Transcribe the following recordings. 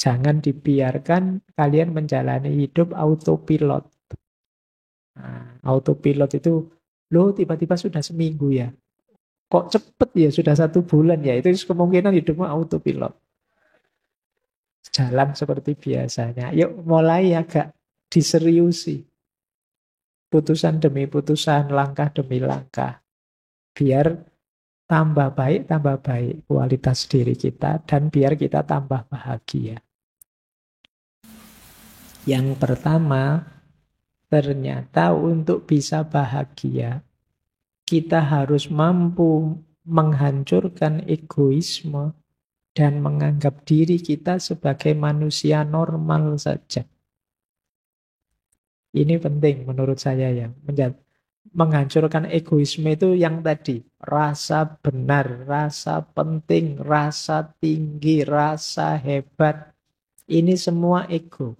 Jangan dibiarkan kalian menjalani hidup autopilot. Nah, autopilot itu, loh tiba-tiba sudah seminggu ya. Kok cepet ya sudah 1 bulan ya. Itu kemungkinan hidupmu autopilot. Jalan seperti biasanya. Yuk mulai agak diseriusi. Putusan demi putusan, langkah demi langkah. Biar tambah baik kualitas diri kita. Dan biar kita tambah bahagia. Yang pertama, ternyata untuk bisa bahagia, kita harus mampu menghancurkan egoisme dan menganggap diri kita sebagai manusia normal saja. Ini penting menurut saya ya. Menghancurkan egoisme itu yang tadi. Rasa benar, rasa penting, rasa tinggi, rasa hebat. Ini semua ego.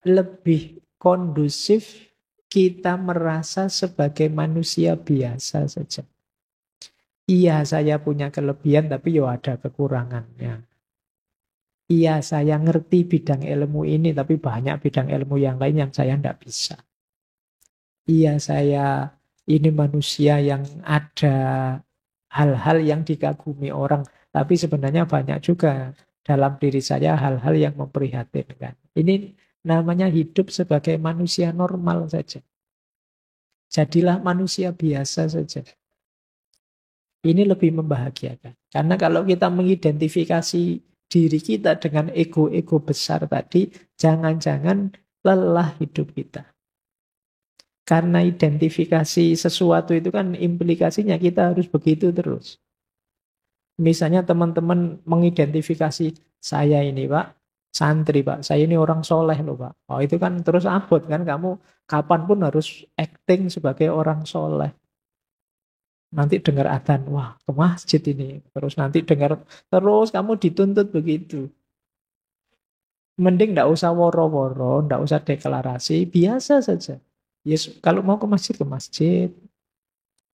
Lebih kondusif kita merasa sebagai manusia biasa saja. Iya, saya punya kelebihan, tapi ya ada kekurangannya. Iya, saya ngerti bidang ilmu ini, tapi banyak bidang ilmu yang lain yang saya tidak bisa. Iya, saya ini manusia yang ada hal-hal yang dikagumi orang, tapi sebenarnya banyak juga dalam diri saya hal-hal yang memprihatinkan. Ini namanya hidup sebagai manusia normal saja. Jadilah manusia biasa saja. Ini lebih membahagiakan. Karena kalau kita mengidentifikasi diri kita dengan ego-ego besar tadi, jangan-jangan lelah hidup kita. Karena identifikasi sesuatu itu kan implikasinya kita harus begitu terus. Misalnya teman-teman mengidentifikasi saya ini Pak, santri Pak, saya ini orang soleh loh Pak. Oh itu kan terus abot kan, kamu kapanpun harus acting sebagai orang soleh. Nanti dengar adzan, wah ke masjid ini. Terus nanti dengar, terus kamu dituntut begitu. Mending ndak usah woro-woro, ndak usah deklarasi, biasa saja. Yes, kalau mau ke masjid, ke masjid.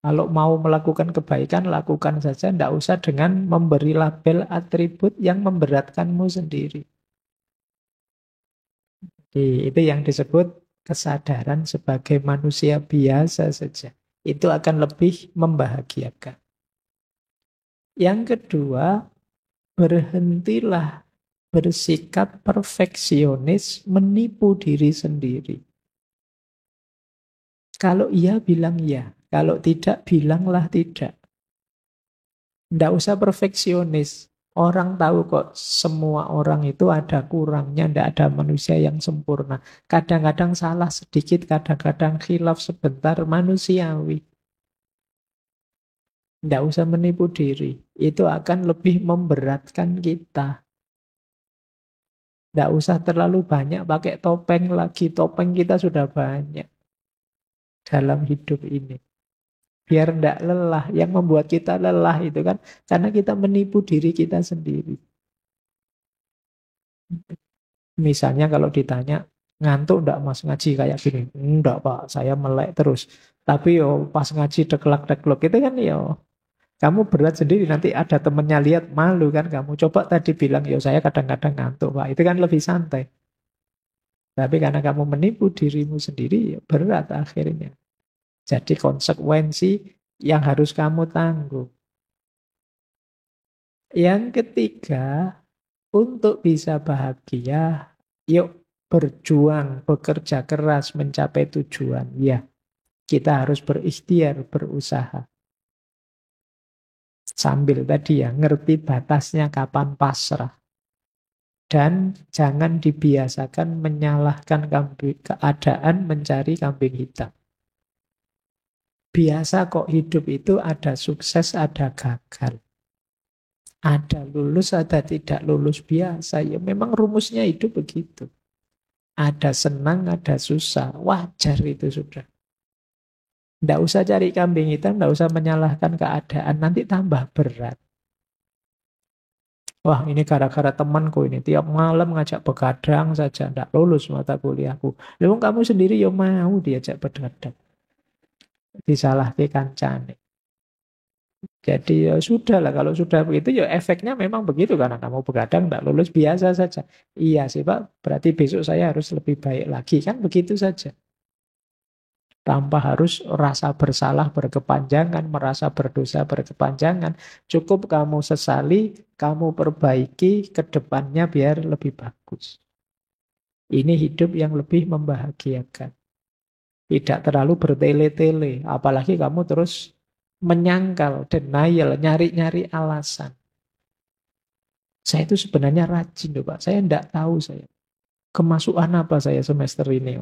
Kalau mau melakukan kebaikan, lakukan saja. Ndak usah dengan memberi label atribut yang memberatkanmu sendiri. Jadi, itu yang disebut kesadaran sebagai manusia biasa saja. Itu akan lebih membahagiakan. Yang kedua, berhentilah bersikap perfeksionis menipu diri sendiri. Kalau iya bilang iya, kalau tidak bilanglah tidak. Tidak usah perfeksionis. Orang tahu kok semua orang itu ada kurangnya, tidak ada manusia yang sempurna. Kadang-kadang salah sedikit, kadang-kadang khilaf sebentar, manusiawi. Tidak usah menipu diri. Itu akan lebih memberatkan kita. Tidak usah terlalu banyak pakai topeng lagi. Topeng kita sudah banyak dalam hidup ini. Biar tidak lelah. Yang membuat kita lelah itu kan karena kita menipu diri kita sendiri. Misalnya kalau ditanya, ngantuk enggak mas ngaji kayak gini? Enggak Pak, saya melek terus. Tapi yo pas ngaji deklak-deklok itu kan yo kamu berat sendiri, nanti ada temennya lihat malu kan kamu. Coba tadi bilang, yo saya kadang-kadang ngantuk Pak. Itu kan lebih santai. Tapi karena kamu menipu dirimu sendiri, ya berat akhirnya. Jadi konsekuensi yang harus kamu tanggung. Yang ketiga, untuk bisa bahagia, yuk berjuang, bekerja keras mencapai tujuan. Ya, kita harus berikhtiar, berusaha. Sambil tadi ya, ngerti batasnya kapan pasrah. Dan jangan dibiasakan menyalahkan keadaan mencari kambing hitam. Biasa kok hidup itu ada sukses, ada gagal. Ada lulus, ada tidak lulus biasa. Ya memang rumusnya hidup begitu. Ada senang, ada susah. Wajar itu sudah. Tidak usah cari kambing hitam, tidak usah menyalahkan keadaan. Nanti tambah berat. Wah ini gara-gara temanku ini. Tiap malam ngajak begadang saja. Tidak lulus mata kuliahku. Lalu kamu sendiri ya mau diajak begadang. Disalahkan kancane. Jadi ya sudah lah, kalau sudah begitu ya efeknya memang begitu, karena kamu begadang tidak lulus biasa saja. Iya sih Pak, berarti besok saya harus lebih baik lagi, kan begitu saja. Tanpa harus rasa bersalah berkepanjangan, merasa berdosa berkepanjangan. Cukup kamu sesali, kamu perbaiki ke depannya biar lebih bagus. Ini hidup yang lebih membahagiakan. Tidak terlalu bertele-tele. Apalagi kamu terus menyangkal, denial, nyari-nyari alasan. Saya itu sebenarnya rajin loh Pak. Saya tidak tahu saya. Kemasukan apa saya semester ini.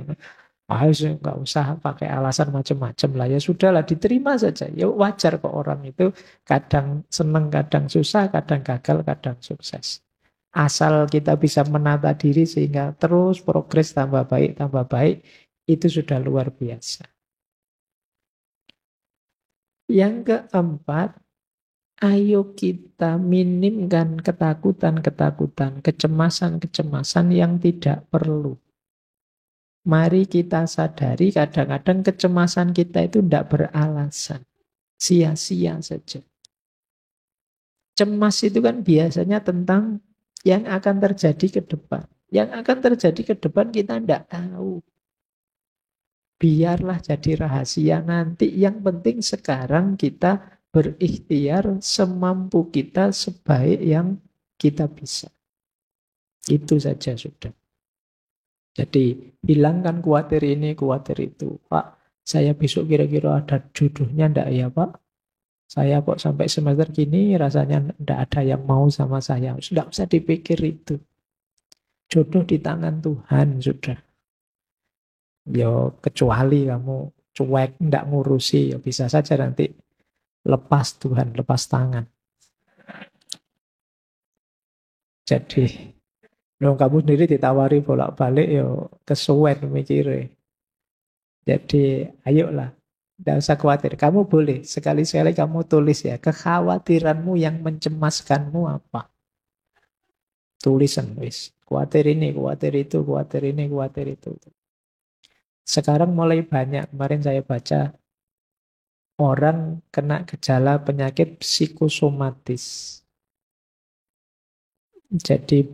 Nggak usah pakai alasan macam-macam lah. Ya sudahlah, diterima saja. Ya wajar kok orang itu kadang seneng, kadang susah, kadang gagal, kadang sukses. Asal kita bisa menata diri sehingga terus progres tambah baik, itu sudah luar biasa. Yang keempat, ayo kita minimkan ketakutan-ketakutan, kecemasan-kecemasan yang tidak perlu. Mari kita sadari kadang-kadang kecemasan kita itu tidak beralasan. Sia-sia saja. Cemas itu kan biasanya tentang yang akan terjadi ke depan. Yang akan terjadi ke depan kita tidak tahu. Biarlah jadi rahasia nanti. Yang penting sekarang kita berikhtiar semampu kita sebaik yang kita bisa. Itu saja sudah. Jadi hilangkan khawatir ini, khawatir itu. Pak, saya besok kira-kira ada jodohnya enggak ya Pak? Saya kok sampai semester gini rasanya enggak ada yang mau sama saya. Sudah usah dipikir itu. Jodoh di tangan Tuhan sudah. Yo kecuali kamu cuek, enggak ngurusi, ya bisa saja nanti lepas Tuhan, lepas tangan. Jadi, kamu sendiri ditawari bolak-balik yo kesuwen mikirnya. Jadi, ayolah. Tidak usah khawatir. Kamu boleh sekali-sekali kamu tulis ya. Kekhawatiranmu yang mencemaskanmu apa? Tulisan, wis. Khawatir ini, khawatir itu, khawatir ini, khawatir itu. Sekarang mulai banyak. Kemarin saya baca orang kena gejala penyakit psikosomatis. Jadi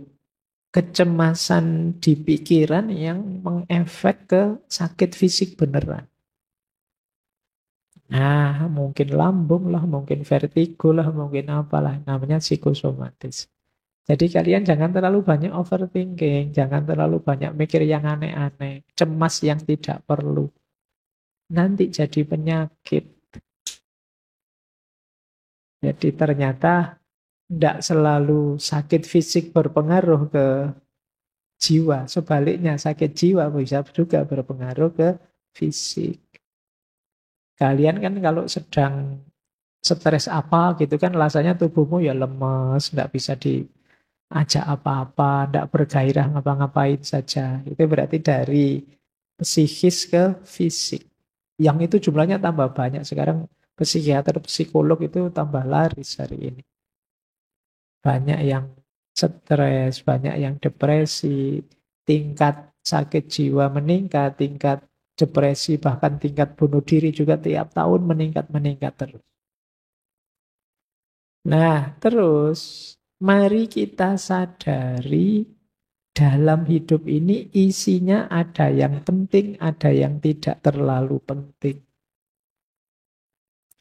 kecemasan di pikiran yang mengefek ke sakit fisik beneran. Nah, mungkin lambung lah, mungkin vertigo lah, mungkin apalah. Namanya psikosomatis. Jadi kalian jangan terlalu banyak overthinking, jangan terlalu banyak mikir yang aneh-aneh, cemas yang tidak perlu. Nanti jadi penyakit. Jadi ternyata tidak selalu sakit fisik berpengaruh ke jiwa. Sebaliknya sakit jiwa bisa juga berpengaruh ke fisik. Kalian kan kalau sedang stres apa gitu kan rasanya tubuhmu ya lemes, tidak bisa diajak apa-apa, tidak bergairah ngapa-ngapain saja. Itu berarti dari psikis ke fisik. Yang itu jumlahnya tambah banyak. Sekarang psikiater, psikolog itu tambah laris hari ini. Banyak yang stres, banyak yang depresi, tingkat sakit jiwa meningkat, tingkat depresi, bahkan tingkat bunuh diri juga tiap tahun meningkat terus. Nah, terus mari kita sadari dalam hidup ini isinya ada yang penting, ada yang tidak terlalu penting.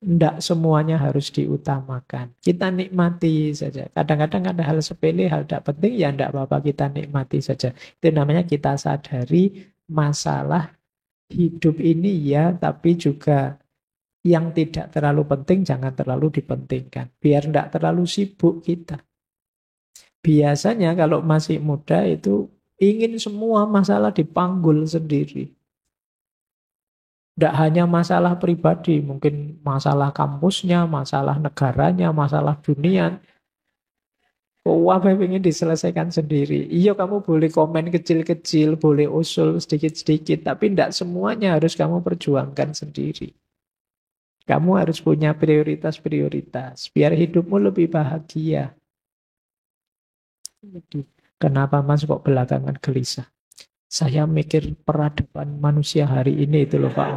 Tidak semuanya harus diutamakan. Kita nikmati saja. Kadang-kadang ada hal sepele, hal tidak penting, ya tidak apa-apa kita nikmati saja. Itu namanya kita sadari masalah hidup ini ya, tapi juga yang tidak terlalu penting jangan terlalu dipentingkan. Biar tidak terlalu sibuk kita. Biasanya kalau masih muda itu ingin semua masalah dipanggul sendiri. Tidak hanya masalah pribadi, mungkin masalah kampusnya, masalah negaranya, masalah dunia. Oh, apa yang ingin diselesaikan sendiri? Iya, kamu boleh komen kecil-kecil, boleh usul sedikit-sedikit, tapi tidak semuanya harus kamu perjuangkan sendiri. Kamu harus punya prioritas-prioritas, biar hidupmu lebih bahagia. Jadi, kenapa Mas kok belakangan gelisah? Saya mikir peradaban manusia hari ini itu loh Pak.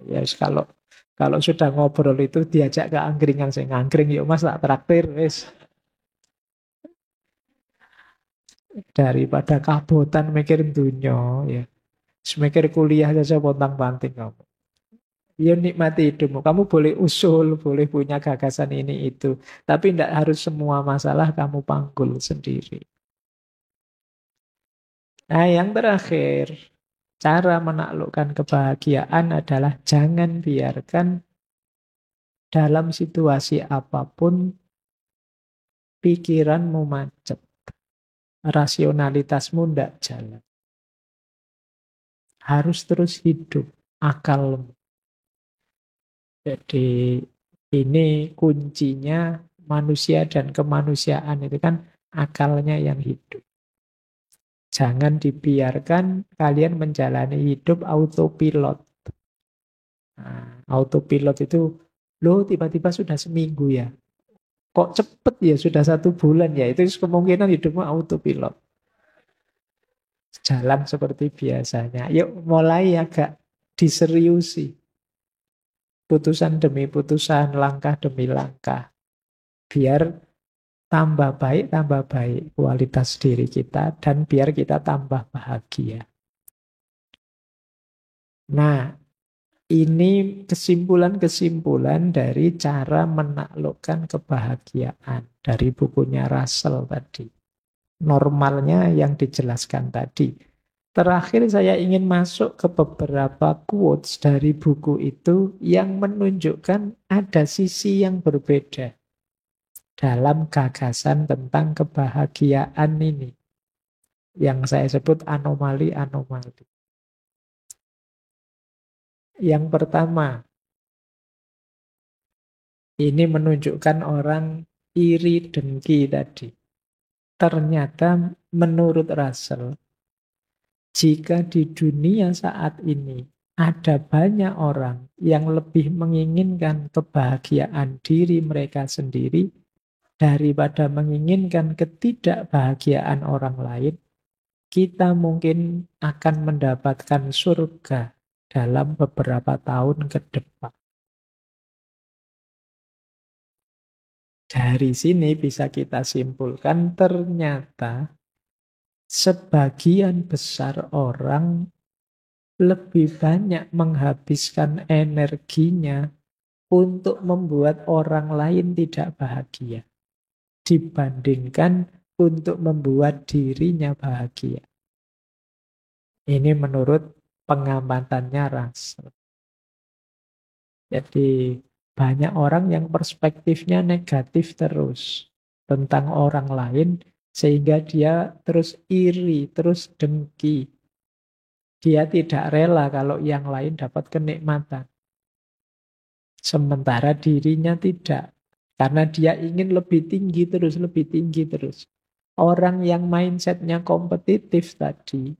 Ya wis, kalau kalau sudah ngobrol itu diajak ke angkringan, saya ngangkring yuk Mas tak traktir wis. Daripada kabotan mikir dunia ya. Semikir kuliah saja pontang-panting kamu. Ya nikmati hidupmu. Kamu boleh usul, boleh punya gagasan ini itu. Tapi tidak harus semua masalah kamu panggul sendiri. Nah yang terakhir, cara menaklukkan kebahagiaan adalah jangan biarkan dalam situasi apapun pikiranmu macet. Rasionalitasmu tidak jalan. Harus terus hidup akalmu. Jadi ini kuncinya manusia dan kemanusiaan itu kan akalnya yang hidup. Jangan dibiarkan kalian menjalani hidup autopilot. Nah, autopilot itu, loh tiba-tiba sudah seminggu ya. Kok cepet ya sudah 1 bulan ya. Itu kemungkinan hidupmu autopilot. Jalan seperti biasanya. Yuk mulai agak diseriusi. Putusan demi putusan, langkah demi langkah. Biar tambah baik kualitas diri kita, dan biar kita tambah bahagia. Nah, ini kesimpulan-kesimpulan dari cara menaklukkan kebahagiaan dari bukunya Russell tadi. Normalnya yang dijelaskan tadi. Terakhir saya ingin masuk ke beberapa quotes dari buku itu yang menunjukkan ada sisi yang berbeda dalam gagasan tentang kebahagiaan ini. Yang saya sebut anomali-anomali. Yang pertama, ini menunjukkan orang iri dengki tadi. Ternyata menurut Russell, jika di dunia saat ini ada banyak orang yang lebih menginginkan kebahagiaan diri mereka sendiri daripada menginginkan ketidakbahagiaan orang lain, kita mungkin akan mendapatkan surga dalam beberapa tahun ke depan. Dari sini bisa kita simpulkan ternyata sebagian besar orang lebih banyak menghabiskan energinya untuk membuat orang lain tidak bahagia dibandingkan untuk membuat dirinya bahagia. Ini menurut pengamatannya Russell. Jadi banyak orang yang perspektifnya negatif terus tentang orang lain, sehingga dia terus iri, terus dengki. Dia tidak rela kalau yang lain dapat kenikmatan. Sementara dirinya tidak. Karena dia ingin lebih tinggi terus, lebih tinggi terus. Orang yang mindsetnya kompetitif tadi,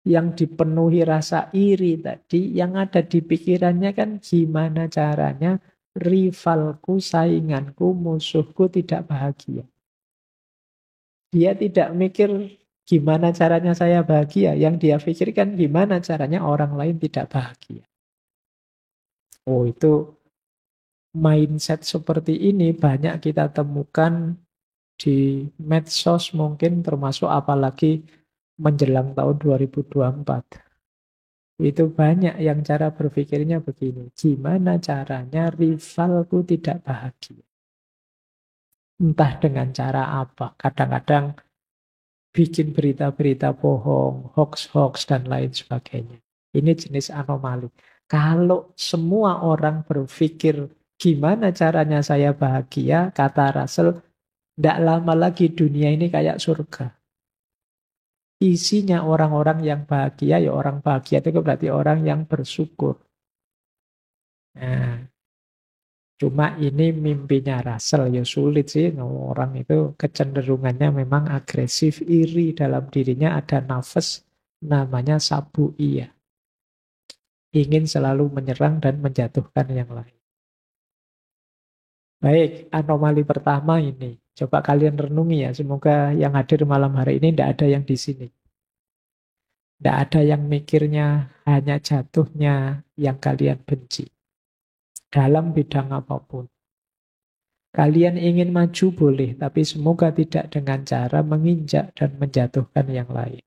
yang dipenuhi rasa iri tadi, yang ada di pikirannya kan gimana caranya rivalku, sainganku, musuhku tidak bahagia. Dia tidak mikir gimana caranya saya bahagia, yang dia pikirkan gimana caranya orang lain tidak bahagia. Oh, itu mindset seperti ini banyak kita temukan di medsos mungkin, termasuk apalagi menjelang tahun 2024. Itu banyak yang cara berpikirnya begini. Gimana caranya rivalku tidak bahagia? Entah dengan cara apa. Kadang-kadang bikin berita-berita bohong, hoax-hoax, dan lain sebagainya. Ini jenis anomali. Kalau semua orang berpikir gimana caranya saya bahagia, kata Russell, tidak lama lagi dunia ini kayak surga. Isinya orang-orang yang bahagia, ya orang bahagia itu berarti orang yang bersyukur. Nah, cuma ini mimpinya Russell, ya sulit sih. Orang itu kecenderungannya memang agresif, iri, dalam dirinya ada nafas namanya sabu'iyah. Ingin selalu menyerang dan menjatuhkan yang lain. Baik, anomali pertama ini. Coba kalian renungi ya, semoga yang hadir malam hari ini tidak ada yang di sini. Tidak ada yang mikirnya hanya jatuhnya yang kalian benci. Dalam bidang apapun. Kalian ingin maju boleh, tapi semoga tidak dengan cara menginjak dan menjatuhkan yang lain.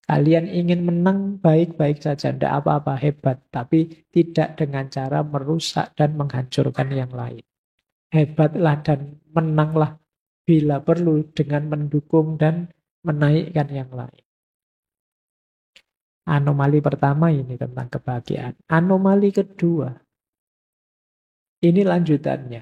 Kalian ingin menang baik-baik saja, tidak apa-apa, hebat. Tapi tidak dengan cara merusak dan menghancurkan yang lain. Hebatlah dan menanglah bila perlu dengan mendukung dan menaikkan yang lain. Anomali pertama ini tentang kebahagiaan. Anomali kedua, ini lanjutannya.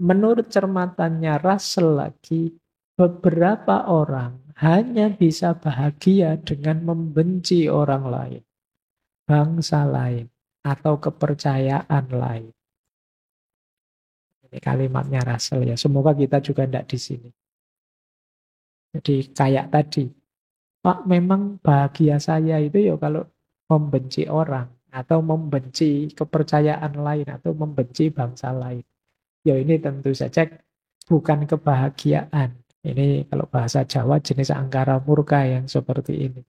Menurut cermatannya Russell lagi, beberapa orang hanya bisa bahagia dengan membenci orang lain, bangsa lain, atau kepercayaan lain. Ini kalimatnya Russell ya. Semoga kita juga tidak di sini. Jadi kayak tadi, Pak, memang bahagia saya itu ya kalau membenci orang atau membenci kepercayaan lain atau membenci bangsa lain. Ya ini tentu saja bukan kebahagiaan. Ini kalau bahasa Jawa jenis angkara murka yang seperti ini.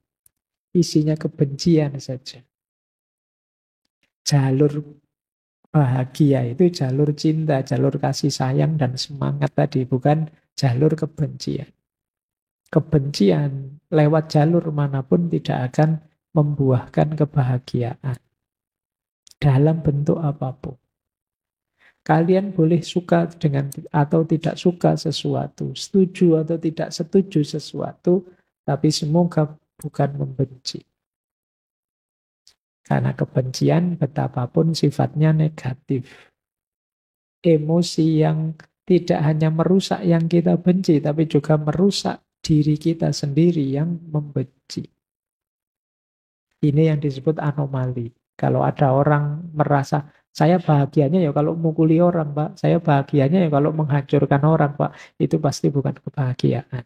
Isinya kebencian saja. Jalur bahagia itu jalur cinta, jalur kasih sayang dan semangat tadi, bukan jalur kebencian. Kebencian lewat jalur manapun tidak akan membuahkan kebahagiaan dalam bentuk apapun. Kalian boleh suka dengan atau tidak suka sesuatu, setuju atau tidak setuju sesuatu, tapi semoga bukan membenci. Karena kebencian betapapun sifatnya negatif. Emosi yang tidak hanya merusak yang kita benci, tapi juga merusak diri kita sendiri yang membenci. Ini yang disebut anomali. Kalau ada orang merasa, saya bahagianya ya kalau mukuli orang, Pak. Saya bahagianya ya kalau menghancurkan orang, Pak. Itu pasti bukan kebahagiaan.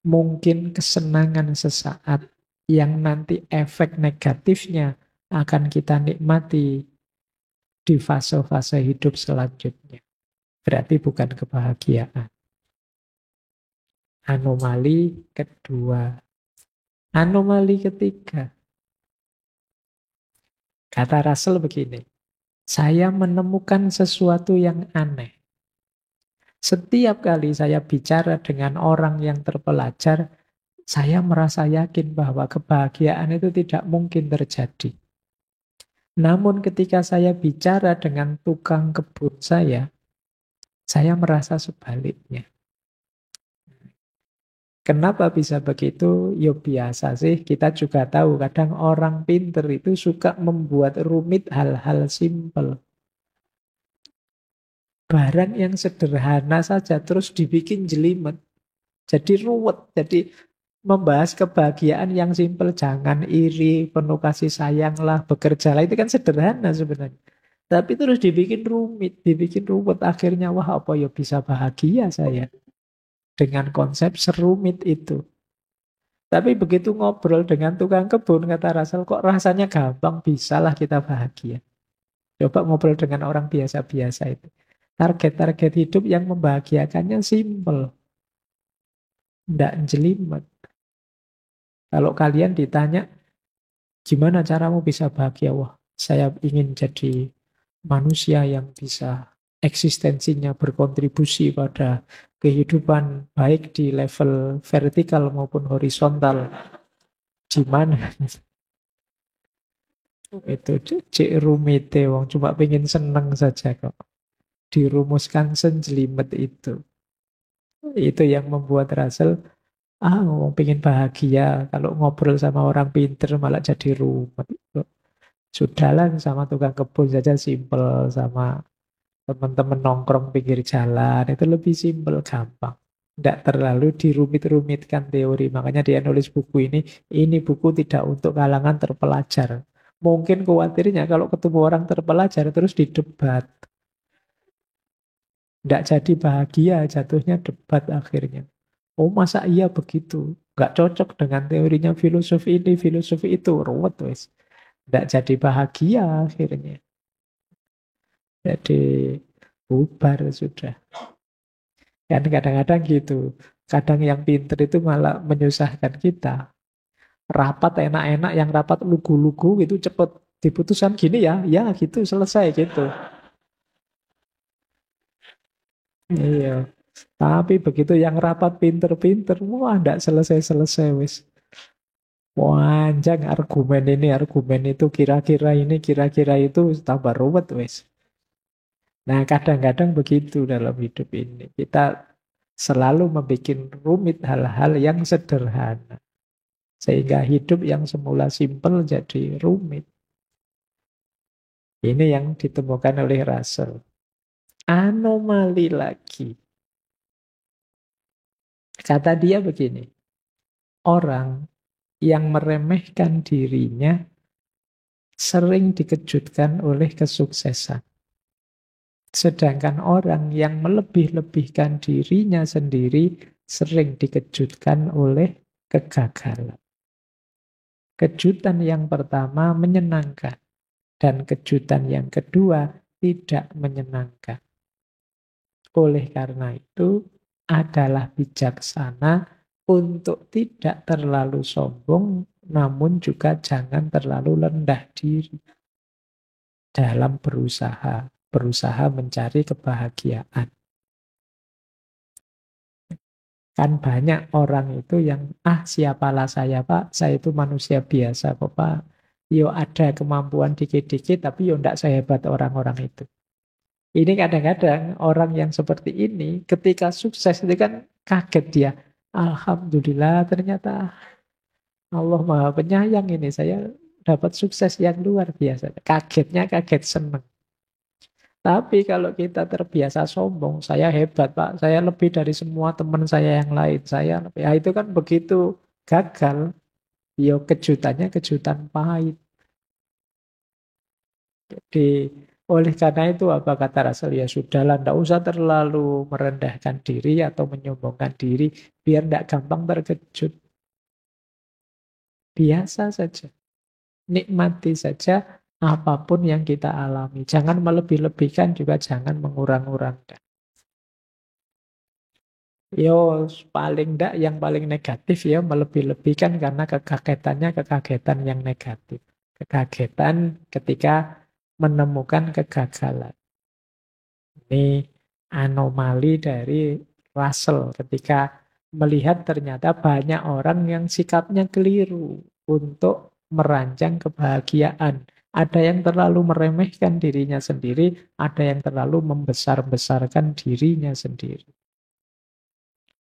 Mungkin kesenangan sesaat yang nanti efek negatifnya akan kita nikmati di fase-fase hidup selanjutnya. Berarti bukan kebahagiaan. Anomali kedua. Anomali ketiga. Kata Russell begini, saya menemukan sesuatu yang aneh. Setiap kali saya bicara dengan orang yang terpelajar, saya merasa yakin bahwa kebahagiaan itu tidak mungkin terjadi. Namun ketika saya bicara dengan tukang kebun saya merasa sebaliknya. Kenapa bisa begitu? Ya biasa sih, kita juga tahu kadang orang pinter itu suka membuat rumit hal-hal simpel. Barang yang sederhana saja terus dibikin jelimet. Jadi ruwet, jadi membahas kebahagiaan yang simpel. Jangan iri, penuh kasih sayang lah, bekerjalah. Itu kan sederhana sebenarnya. Tapi terus dibikin rumit, dibikin ruwet. Akhirnya wah apa ya bisa bahagia saya. Dengan konsep serumit itu. Tapi begitu ngobrol dengan tukang kebun, kata Russell, kok rasanya gampang, bisalah kita bahagia. Coba ngobrol dengan orang biasa-biasa itu. Target-target hidup yang membahagiakannya simple. Tidak jelimet. Kalau kalian ditanya, gimana caramu bisa bahagia? Wah, saya ingin jadi manusia yang bisa eksistensinya berkontribusi pada kehidupan baik di level vertikal maupun horizontal. Di mana? Itu cek rumite wong cuma pengen seneng saja kok. Dirumuskan senjelimet itu. Itu yang membuat Russell mau pengen bahagia. Kalau ngobrol sama orang pinter malah jadi rumet. Sudahlah sama tukang kebun saja simple, sama teman-teman nongkrong pinggir jalan itu lebih simpel, gampang. Tidak terlalu dirumit-rumitkan teori. Makanya dia nulis buku ini buku tidak untuk kalangan terpelajar. Mungkin khawatirnya kalau ketemu orang terpelajar terus didebat. Tidak jadi bahagia, jatuhnya debat akhirnya. Oh masa iya begitu? Nggak cocok dengan teorinya filosofi ini, filosofi itu. Ruwet wes. Tidak jadi bahagia akhirnya. Jadi bubar sudah. Kan kadang-kadang gitu. Kadang yang pinter itu malah menyusahkan kita. Rapat enak-enak, yang rapat lugu-lugu gitu cepet diputuskan gini ya, ya gitu selesai gitu. Iya. Tapi begitu yang rapat pinter-pinter, wah ndak selesai-selesai wis. Panjang argumen ini, argumen itu, kira-kira itu tambah ruwet wis. Nah, kadang-kadang begitu dalam hidup ini. Kita selalu membuat rumit hal-hal yang sederhana. Sehingga hidup yang semula simpel jadi rumit. Ini yang ditemukan oleh Russell. Anomali lagi. Kata dia begini, orang yang meremehkan dirinya sering dikejutkan oleh kesuksesan. Sedangkan orang yang melebih-lebihkan dirinya sendiri sering dikejutkan oleh kegagalan. Kejutan yang pertama menyenangkan, dan kejutan yang kedua tidak menyenangkan. Oleh karena itu, adalah bijaksana untuk tidak terlalu sombong, namun juga jangan terlalu rendah diri dalam berusaha mencari kebahagiaan. Kan banyak orang itu yang, siapalah saya Pak, saya itu manusia biasa kok Pak. Yo ada kemampuan dikit-dikit, tapi yo ndak sehebat orang-orang itu. Ini kadang-kadang orang yang seperti ini, ketika sukses itu kan kaget dia. Alhamdulillah ternyata Allah Maha Penyayang ini, saya dapat sukses yang luar biasa. Kagetnya kaget seneng. Tapi kalau kita terbiasa sombong, saya hebat Pak, saya lebih dari semua teman saya yang lain. Ya itu kan begitu gagal, ya kejutannya kejutan pahit. Jadi oleh karena itu apa kata Rasul? Ya sudahlah, tidak usah terlalu merendahkan diri atau menyombongkan diri, biar tidak gampang terkejut. Biasa saja. Nikmati saja apapun yang kita alami. Jangan melebih-lebihkan, juga jangan mengurang-urangkan. Yo, paling enggak yang paling negatif ya melebih-lebihkan karena kekagetannya kekagetan yang negatif. Kekagetan ketika menemukan kegagalan. Ini anomali dari Russell ketika melihat ternyata banyak orang yang sikapnya keliru untuk merancang kebahagiaan. Ada yang terlalu meremehkan dirinya sendiri, ada yang terlalu membesar-besarkan dirinya sendiri.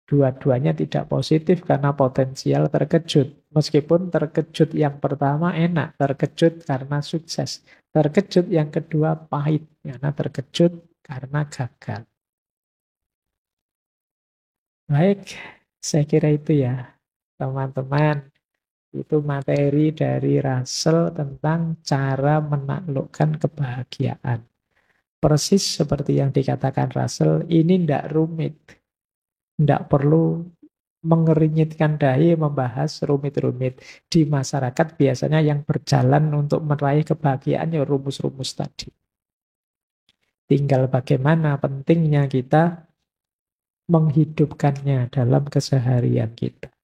Dua-duanya tidak positif karena potensial terkejut. Meskipun terkejut yang pertama enak, terkejut karena sukses. Terkejut yang kedua pahit, karena terkejut karena gagal. Baik, saya kira itu ya, teman-teman. Itu materi dari Russell tentang cara menaklukkan kebahagiaan. Persis seperti yang dikatakan Russell, ini tidak rumit. Tidak perlu mengerinyitkan dahi membahas rumit-rumit. Di masyarakat biasanya yang berjalan untuk meraih kebahagiaan ya rumus-rumus tadi. Tinggal bagaimana pentingnya kita menghidupkannya dalam keseharian kita.